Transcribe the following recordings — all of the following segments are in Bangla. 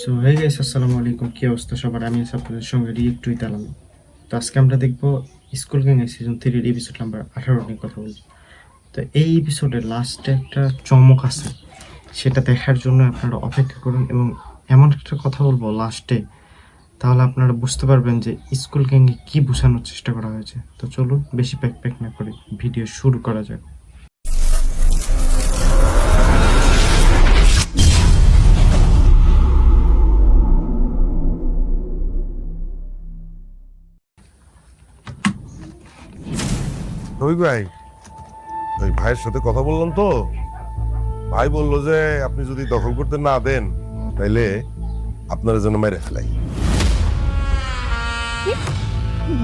সো হে গাইস, আসসালামু আলাইকুম। কি অবস্থা সবার? আমি আছি আপনাদের সঙ্গে রিয়েক্ট উইথ আলম। তো আজকে আমরা দেখবো school gang season 3 episode number 18 নিয়ে কথা বলছি। তো এই এপিসোডের লাস্টে একটা চমক আছে, সেটা দেখার জন্য আপনারা অপেক্ষা করুন। এবং এমন একটা কথা বলবো লাস্টে, তাহলে আপনারা বুঝতে পারবেন যে স্কুল গ্যাংয়ে কী বোঝানোর চেষ্টা করা হয়েছে। তো চলুন বেশি প্যাক প্যাক না করে ভিডিও শুরু করা যাক। রবি ভাই, ওই ভাইয়ের সাথে কথা বললাম তো, ভাই বললো যে আপনি যদি দখল করতে না দেন তাইলে আপনার জন্য মেরে ফেলাই।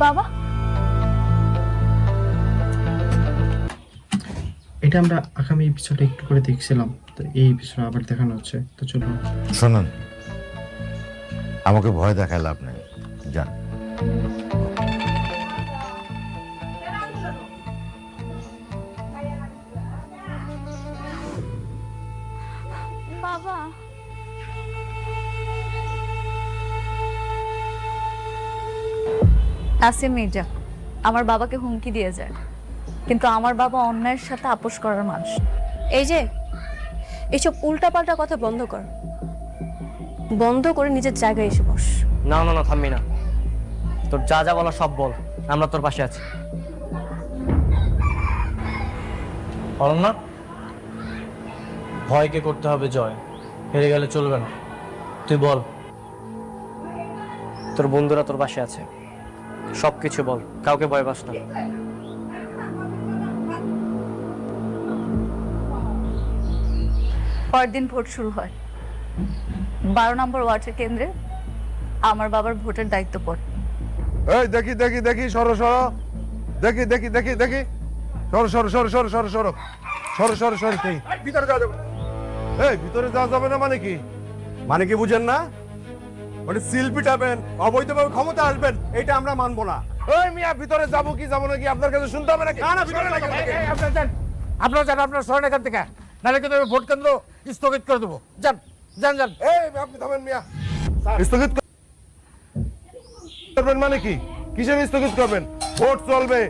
বাবা, এটা আমরা আগামী এপিসোডে একটু করে দেখছিলাম, তো এই এপিসোডে আবার দেখানো হচ্ছে। তো চলুন। শোনুন, আমাকে ভয় দেখায় লাভ নেই, যান। বাবা, নাসিম মির্জা আমার বাবাকে হুমকি দিয়ে যায়, কিন্তু আমার বাবা অন্যায়ের সাথে আপোষ করার মানুষ। এই যে এইসব উল্টাপাল্টা কথা বন্ধ কর, বন্ধ করে নিজের জায়গায় এসে বস। না না না, থামবি না। তোর যা যা বলা সব বল, আমরা তোর পাশে আছি। অরণ্যা, ভয়কে করতে হবে জয়, হেরে গেলে চলবে না। তুই বল। তোর বন্ধুরা তোর পাশে আছে, সবকিছু বল, কাউকে ভয় পাস না। পরদিন ভোট শুরু হয়। 12 নম্বর ওয়ার্ডের কেন্দ্রে আমার বাবার ভোটের দায়িত্ব পড়ে। এই দেখি দেখি দেখি, সরো সরো, দেখি দেখি দেখি দেখি, সরো সরো সরো সরো সরো সরো সরো সরো সরো। ভিতরে যাওয়া যাবে? এই ভিতরে যাওয়া যাবে না মানে কি? মানে কি বুঝেন না? মানে সিল পিটাবেন, অবৈধভাবে ক্ষমতা আসবেন, এটা আমরা মানবো না। ওই মিয়া, ভিতরে যাবো কি যাবো নাকি আপনার কাছে শুনতে হবে নাকি? না না, ভিতরে না, আপনার যান, আপনার সরেন এখান থেকে, নাহলে কিন্তু আমি ভোট কেন্দ্র স্থগিত করে দেবো। যান যান যান। এই আপনি থামেন মিয়া। স্থগিত করবেন মানে কি? কিসের স্থগিত করবেন? ভোট চলবে।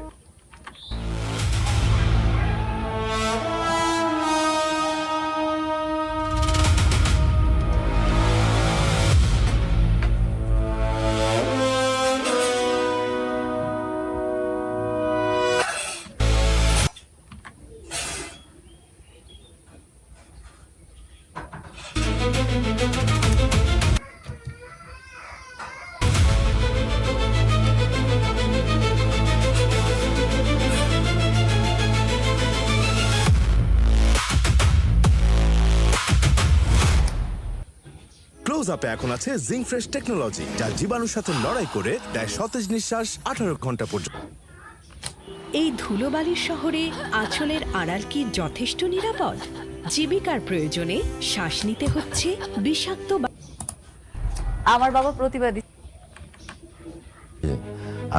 ক্লোজ আপে এখন আছে জিঙ্ক ফ্রেশ টেকনোলজি, যা জীবাণুর সাথে লড়াই করে দেয় সতেজ নিঃশ্বাস 18 ঘন্টা পর্যন্ত। এই ধুলোবালির শহরে আঁচলের আড়াল কি যথেষ্ট নিরাপদ? জীবিকার প্রয়োজনে শ্বাস নিতে হচ্ছে বিষাক্ত আমার বাবা প্রতিবাদী।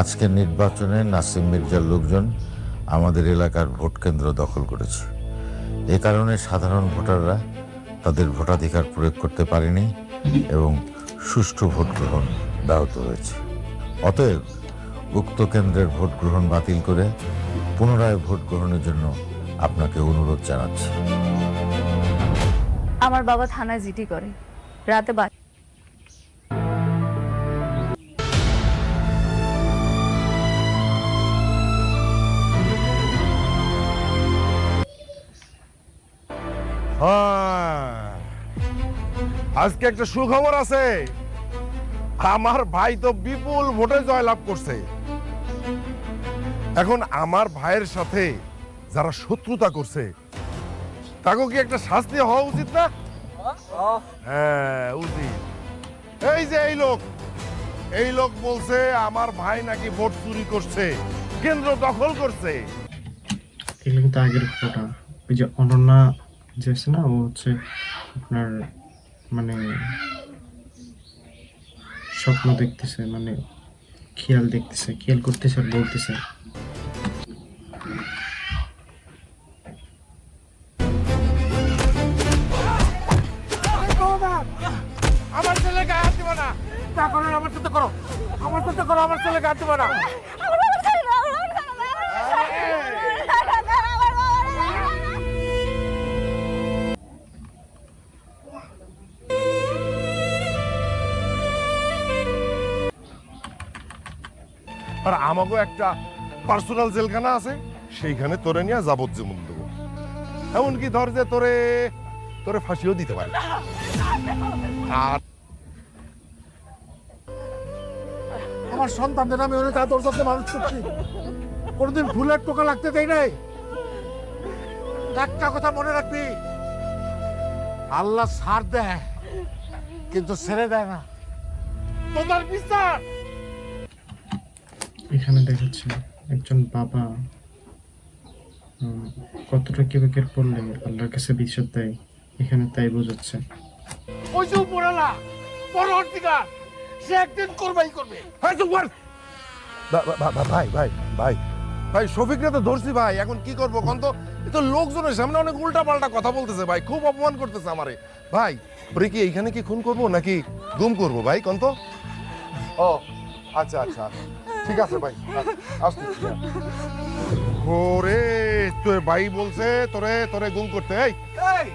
আজকের নির্বাচনে নাসিম মির্জার লোকজন আমাদের এলাকার ভোট কেন্দ্র দখল করেছে। এ কারণে সাধারণ ভোটাররা তাদের ভোটাধিকার প্রয়োগ করতে পারেনি এবং সুষ্ঠু ভোট গ্রহণ ব্যাহত হয়েছে। অতএব উক্ত কেন্দ্রের ভোট গ্রহণ বাতিল করে পুনরায় ভোট গ্রহণের জন্য আপনাকে অনুরোধ জানাচ্ছি। আমার বাবা থানায় জিডি করে, রাতে আজকে একটা সুখবর আছে। আমার ভাই তো বিপুল ভোটে জয়লাভ করছে। এখন আমার ভাইয়ের সাথে যারা শত্রুতা করছে তাকে কি একটা শাস্তি হওয়া উচিত না? হ্যাঁ, উচিত। এই যে এই লোক বলছে আমার ভাই নাকি ভোট চুরি করছে, কেন্দ্র দখল করছে। এগুলো কিন্তু আগের ফটোটা। ওই যে অনন্যা যে আছে না, ও হচ্ছে আপনার মানে স্বপ্ন দেখতেছে, মানে খেয়াল দেখতেছে, খেয়াল করতেছে আর বলতেছে। আমার দিবে না। তা করো না, আমার সাথে করো, আমার সাথে করো, আমার ছেলেকে হাত দিবে না। আর আমাকেও একটা পার্সোনাল জেলখানা আছে, সেইখানে তোরে নিয়ে যাবজ্জীবন দেবো। এমনকি ধর যে তোরে ফাঁসিও দিতে পারে। আর আমার সন্তানদের আমি অনেক আদর যত্নে মানুষ করছি, কোনোদিন ফুলের টোকা লাগতে দেই নাই। একটা কথা মনে রাখবি, আল্লাহ ছাড় দেয় কিন্তু ছেড়ে দেয় না। তোদের বিচার এখানে দেখাচ্ছে একজন বাবা কতটা কেবেকের পড়লে আল্লাহর কাছে বিচার দেয়, এখানে তাই বোঝাচ্ছে। ওই যে উপরালা পরবর্তীকার, সে একদিন করবেই করবে। ভাই ভাই ভাই ভাই ভাই শফিকরা তো ধরছি ভাই, এখন কি করবো কন তো? এ তো লোকজনের সামনে অনেক উল্টা পাল্টা কথা বলতেছে ভাই, খুব অপমান করতেছে আমারে ভাই। ওরে কি এইখানে কি খুন করবো নাকি গুম করবো ভাই কন তো? ও আচ্ছা আচ্ছা ঠিক আছে ভাই, আসতেছি। ওরে তোর ভাই বলছে তোরে গুম করতে, এই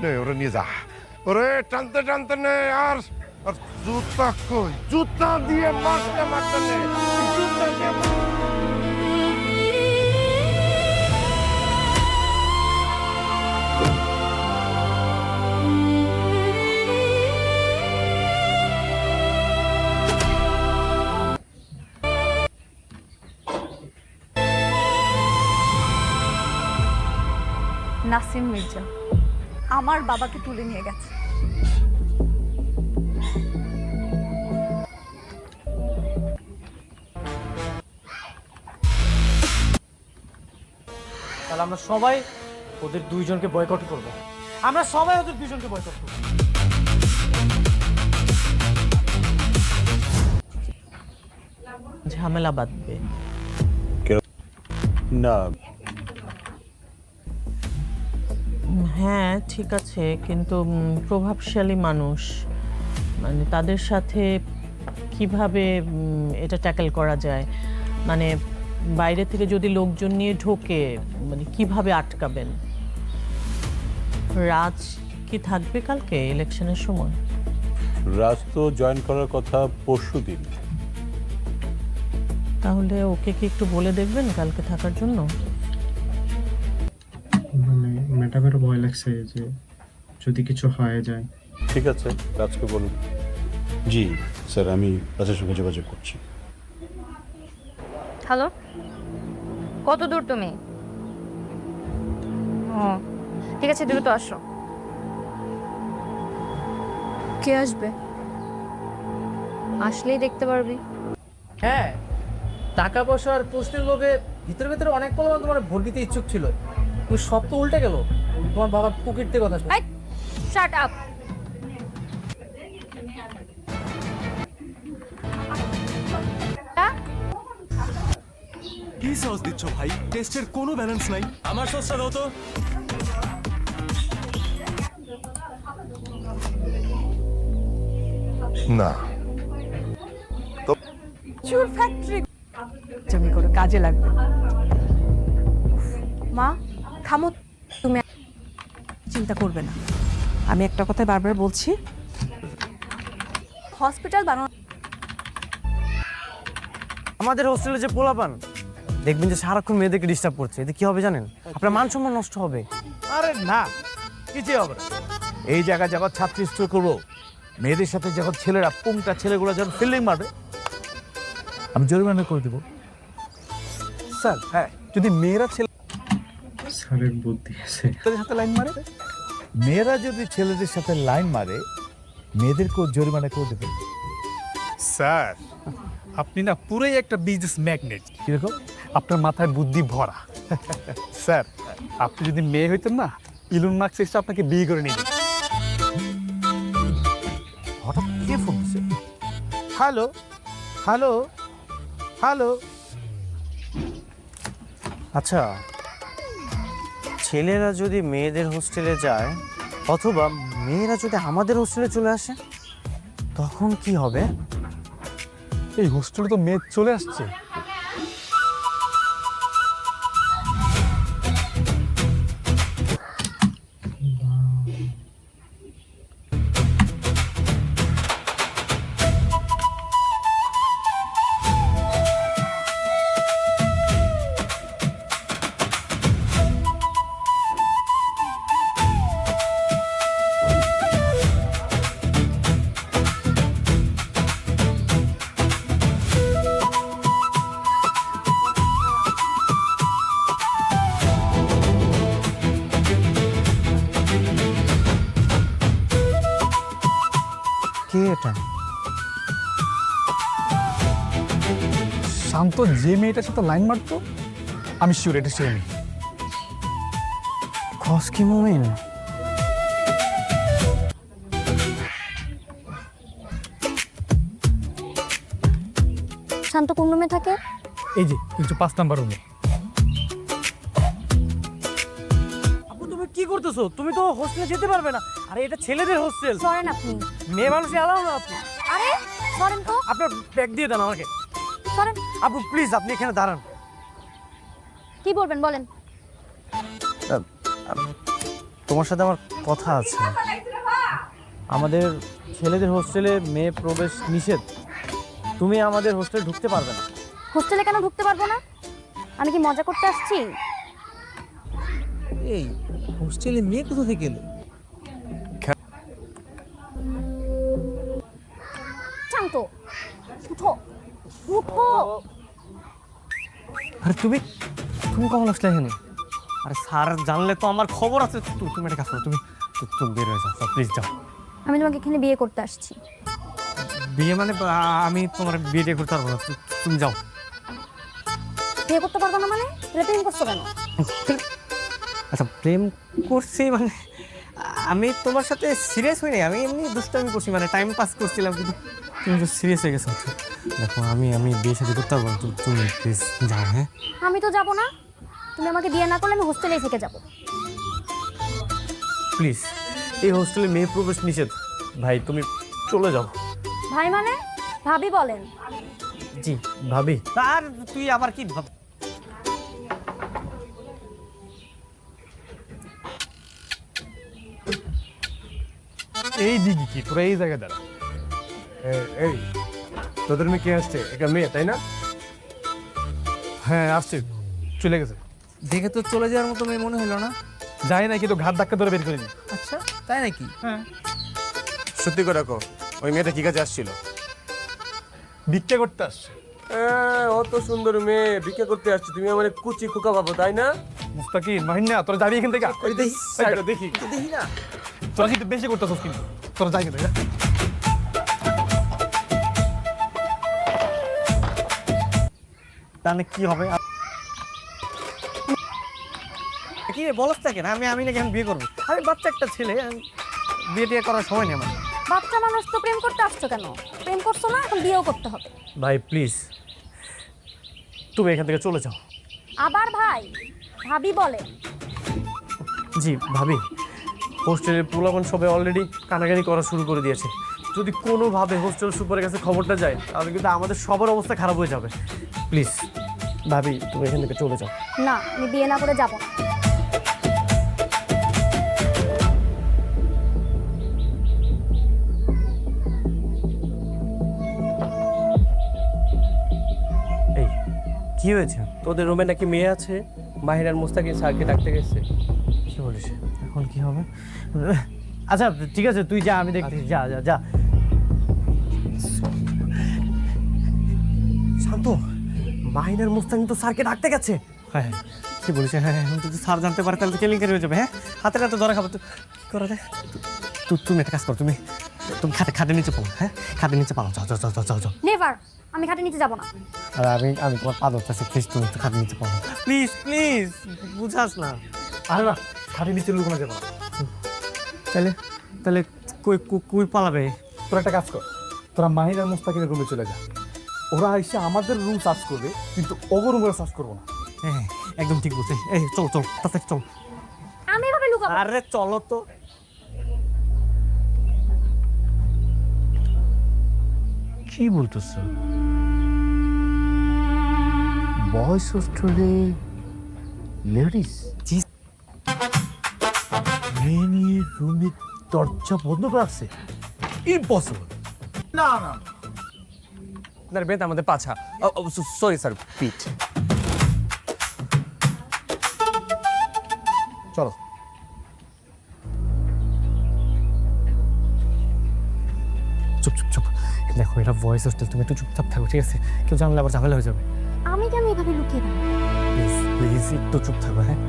নে ওরে নিয়ে যা, ওরে টানতে টানতে নে। আর জুতা কই? জুতা দিয়ে মারতে মারতে নে, জুতা দিয়ে নাসিম মির্জা আমার বাবাকে তুলে নিয়ে গেছে। তাহলে আমরা সবাই ওদের দুইজনকে বয়কট করব। আমরা সবাই ওদের দুইজনকে বয়কট করব। ঝামেলা বাঁধবে না হ্যাঁ ঠিক আছে, কিন্তু প্রভাবশালী মানুষ, মানে তাদের সাথে কিভাবে এটা ট্যাকেল করা যায়, মানে বাইরে থেকে যদি লোকজন নিয়ে ঢোকে মানে কিভাবে আটকাবেন? রাজ কি থাকবে কালকে ইলেকশনের সময়? রাজ তো জয়েন করার কথা পরশুদিন। তাহলে ওকে কি একটু বলে দেখবেন কালকে থাকার জন্য? মানে ম্যাডামেরও ভয় লাগছে যে যদি কিছু হয়ে যায়। ঠিক আছে, রাজকে বলুন। জি স্যার, আমি রাজের সঙ্গে যোগাযোগ করছি। হ্যালো, কত দূর তুমি? ও ঠিক আছে, দ্রুত আসো। কে আসবে? আসলেই দেখতে পারবি। হ্যাঁ, টাকা পয়সা আর পোস্টের লোভে ভিতরে ভিতরে অনেক পরিমাণ তোমার ভোট দিতে ইচ্ছুক ছিল, তুমি সব তো উল্টে গেল। তোমার বাবার পকেট থেকে কথা শুনে। Shut up. কি সস দিচ্ছ ভাই? টেস্টের কোনো ব্যালেন্স নাই। আমার সসটা দাও তো। না চুর ফ্যাক্টরি জমি করে কাজে লাগবে। মা থামো, তুমি চিন্তা করবে না। আমি একটা কথা বারবার বলছি, হসপিটাল বানানো। আমাদের হোস্টেলে যে পোলাপান দেখবেন যে সারাক্ষণ মেয়েদেরকে ডিস্টার্ব করছে, এতে কি হবে জানেন? আপনার মান সম্মান নষ্ট হবে। আরে না, কিছু হবে না। এই জায়গায় যখন ছাত্রী স্টোর করবো, মেয়েদের সাথে যখন ছেলেরা পুংটা ছেলেগুলো যখন ফিল্ডিং মারবে, আমি জরিমানা করে দেবো। স্যার হ্যাঁ, যদি মেয়েরা স্যারের বুদ্ধি আছে। ছেলেদের সাথে লাইন মারে, মেয়েরা যদি ছেলেদের সাথে লাইন মারে, মেয়েদেরকেও জরিমানা করে দেবে। স্যার, আপনি না পুরোই একটা বিজনেস ম্যাগনেট। কিরকম? আপনার মাথায় বুদ্ধি ভরা। স্যার, আপনি যদি মেয়ে হইতেন না, ইলন মাস্ক এসে আপনাকে বিয়ে করে নিতেন। হঠাৎ কে ফোন দিচ্ছে? Hello hello hello. আচ্ছা, ছেলেরা যদি মেয়েদের হোস্টেলে যায় অথবা মেয়েরা যদি আমাদের হোস্টেলে চলে আসে, তখন কি হবে? এই হোস্টেলে তো মেয়ে চলে আসছে। কে এটা? শান্ত যে মেয়েটার সাথে লাইন মারতো, আমি শিওর এটা সে মেয়ে। খস কি মুমিন? শান্ত কোন রুমে থাকে? এই যে একটু 5 নাম্বার রুমে। আপু তুমি কি করতেছো? তুমি তো হোস্টেলে যেতে পারবে না। আরে এটা ছেলেদের হোস্টেল, সরেন আপনি। মেয়ে মানুষ এলাও না আপু। আরে সরেন তো, আপনার ব্যাগ দিয়ে দেন আমাকে। সরেন। আপু প্লিজ আপনি এখানে দাঁড়ান। কি বলবেন বলেন। তোমার সাথে আমার কথা আছে। আমাদের ছেলেদের হোস্টেলে মেয়ে প্রবেশ নিষেধ। তুমি আমাদের হোস্টেলে ঢুকতে পারবে না। হোস্টেলে কেন ঢুকতে পারবো না? আমি কি মজা করতে আসছি? এই হোস্টেলে মেয়ে কোথা থেকে এলো? শান্ত উঠো, উঠো। আরে তুমি তুমি কখন আসলে এখানে? আরে স্যার জানলে তো আমার খবর আছে। তুমি একটা কাজ করো, তুমি তুমি বের হয়ে যাও প্লিজ, যাও। আমি তোমাকে এখানে বিয়ে করতে আসছি। বিয়ে মানে আমি তোমার বিয়ে করতে পারবো না, তুমি যাও। বিয়ে করতে পারবো না মানে? প্রেম করছো কেন? আচ্ছা প্রেম করছি মানে আমি তোমার সাথে সিরিয়াস হইনি, আমি এমনি দুষ্টামি করছি, মানে টাইম পাস করছিলাম, কিন্তু তুমি তো সিরিয়াস হয়ে গেছো। দেখো আমি বিয়ে সাথে করতে পারবো না, তুমি প্লিজ যাও। হ্যাঁ আমি তো যাবো না। তুমি আমাকে বিয়ে না করলে আমি হোস্টেলেই থেকে যাবো। প্লিজ, এই হোস্টেলে মেয়ে প্রবেশ নিষেধ। ভাই তুমি চলে যাও। ভাই মানে? ভাবি বলেন। জি ভাবি। আর তুই আবার কি ভাব? এই দিকে কি তোরা এই জায়গায় দাঁড়া। এই তোদের মেয়ে কে আসছে? এটা মেয়ে তাই না? হ্যাঁ আসছে, চলে গেছে। দেখে তো চলে যাওয়ার মতো মেয়ে মনে হলো না। যাই না, কিন্তু ঘাট ধাক্কা ধরে বের করে নি। আচ্ছা তাই নাকি? হ্যাঁ। সত্যি করে রাখো, ওই মেয়েটা কি কাজে আসছিল? ভিক্ষা করতে আসছে। অত সুন্দর মেয়ে ভিক্ষা করতে আসছে, তুমি আমার কুচি খোকা পাবো তাই না? মুস্তাকিন মাহিনা, তোরা যাবি এখান থেকে। দেখি দেখি না, তোরা কিন্তু বেশি করতেছস, কিন্তু তোরা যাই কিন্তু। তাহলে কি হবে? কি রে বলস থাকে না? আমি নাকি এখন বিয়ে করবো? আমি বাচ্চা একটা ছেলে, বিয়ে টিয়ে করার সময় নেই আমার। বাচ্চা মানুষ তো প্রেম করতে আসছো কেন? প্রেম করছো না, এখন বিয়েও করতে হবে। ভাই প্লিজ তুমি এখান থেকে চলে যাও। আবার ভাই? ভাবি বলেন। জি ভাবি, হোস্টেলের পোলাপান সবাই অলরেডি কানাকানি করা শুরু করে দিয়েছে। যদি কোনোভাবে হোস্টেল সুপারের কাছে খবরটা যায় তাহলে কিন্তু আমাদের সবার অবস্থা খারাপ হয়ে যাবে। প্লিজ ভাবি তুমি এখান থেকে চলে যাও। না, আমি বিয়ে না করে যাবো না। এই কি হয়েছে? তোদের রুমে নাকি মেয়ে আছে, মাহির আর মুস্তাকিন স্যারকে ডাকতে গেছে। কি বলিস? এখন কি হবে? আচ্ছা ঠিক আছে, তুই যা, আমি দেখছি। যা যা যা। শান্ত, মাহির আর মুস্তাকিন তো স্যারকে ডাকতে গেছে। হ্যাঁ কি বলিস? হ্যাঁ এখন যদি স্যার জানতে পারে তাহলে তো কেলেঙ্কারি হয়ে যাবে। হ্যাঁ হাতে হাতে ধরা খাবো। কি করা যায়? তুমি একটা কাজ করো, তুমি খাটের নিচে পালো। হ্যাঁ খাটের নিচে পালো। যাও যাও যাও যাও যাও। নেভার, আমি খাটে নিচে যাবো না। আর আমি তোমার পা ধরতেছি, প্লিজ তুমি একটু খাটের নিচে পালো। প্লিজ প্লিজ, বুঝাস না। আরে না, খাটের নিচে লুকানো যাবে না। তাহলে তাহলে কই পালাবে? তোরা একটা কাজ কর, তোরা মাহির আর মুস্তাকিনের রুমে চলে যা। ওরা এসে আমাদের রুম সার্চ করবে, কিন্তু ওগো রুম সার্চ করবো না। হ্যাঁ একদম ঠিক বলছে। এই চল চল তাড়াতাড়ি চল। আমি এভাবে লুকাবো? আরে চলো তো। কি বলতেছ? বয়স হোস্টেলে লেডিস? জি। মেয়ের রুমের দরজা বন্ধ রাখছে? ইম্পসিবল। না না আপনার বেত আমাদের পাছা। সরি স্যার, পিঠ। চলো। চুপ চুপ চুপ, দেখো এটা ভয়েস হোস্টেল, তুমি একটু চুপচাপ থাকো, ঠিক আছে? কেউ জানলে আবার ঝামেলা হয়ে যাবে। আমি কেন এভাবে লুকিয়ে থাকবো? প্লিজ প্লিজ একটু চুপ থাকো, হ্যাঁ?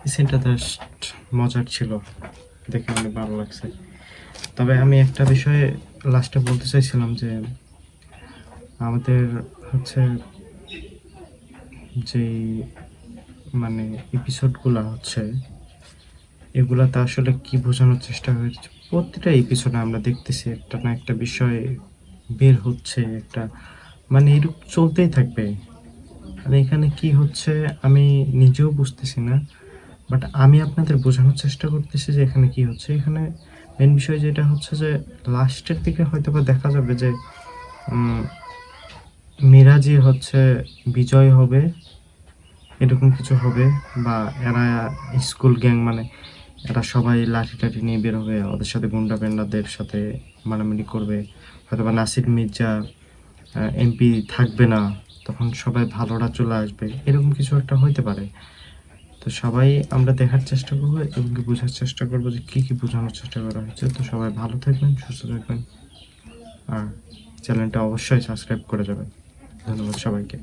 এই সিনটা জাস্ট মজার ছিল, দেখে অনেক ভালো লাগছে। তবে আমি একটা বিষয়ে লাস্টে বলতে চাইছিলাম যে আমাদের হচ্ছে যে মানে এপিসোডগুলো হচ্ছে এগুলাতে আসলে কি বোঝানোর চেষ্টা হয়েছে, প্রতিটা এপিসোডে আমরা দেখতেছি একটা না একটা বিষয় বের হচ্ছে, একটা মানে এরকম চলতেই থাকবে। আর এখানে কি হচ্ছে আমি নিজেও বুঝতেছি না, বাট আমি আপনাদের বোঝানোর চেষ্টা করতেছি যে এখানে কি হচ্ছে। এখানে মেন বিষয় যেটা হচ্ছে যে লাস্টের দিকে হয়তো বা দেখা যাবে যে মিরাজি হচ্ছে বিজয় হবে, এরকম কিছু হবে, বা এরা স্কুল গ্যাং মানে এরা সবাই লাঠি টাঠি নিয়ে বের হবে, ওদের সাথে গুন্ডা পেন্ডাদের সাথে মারামারি করবে, হয়তো বা নাসির মির্জা এমপি থাকবে না, তখন সবাই ভালোরা চলে আসবে, এরকম কিছু একটা হইতে পারে। তো সবাই আমরা দেখার চেষ্টা করবো এবং বোঝার চেষ্টা করবো যে কী কী বোঝানোর চেষ্টা করা হয়েছে। তো সবাই ভালো থাকবেন, সুস্থ থাকবেন, আর চ্যানেলটা অবশ্যই সাবস্ক্রাইব করে যাবেন। ধন্যবাদ সবাইকে।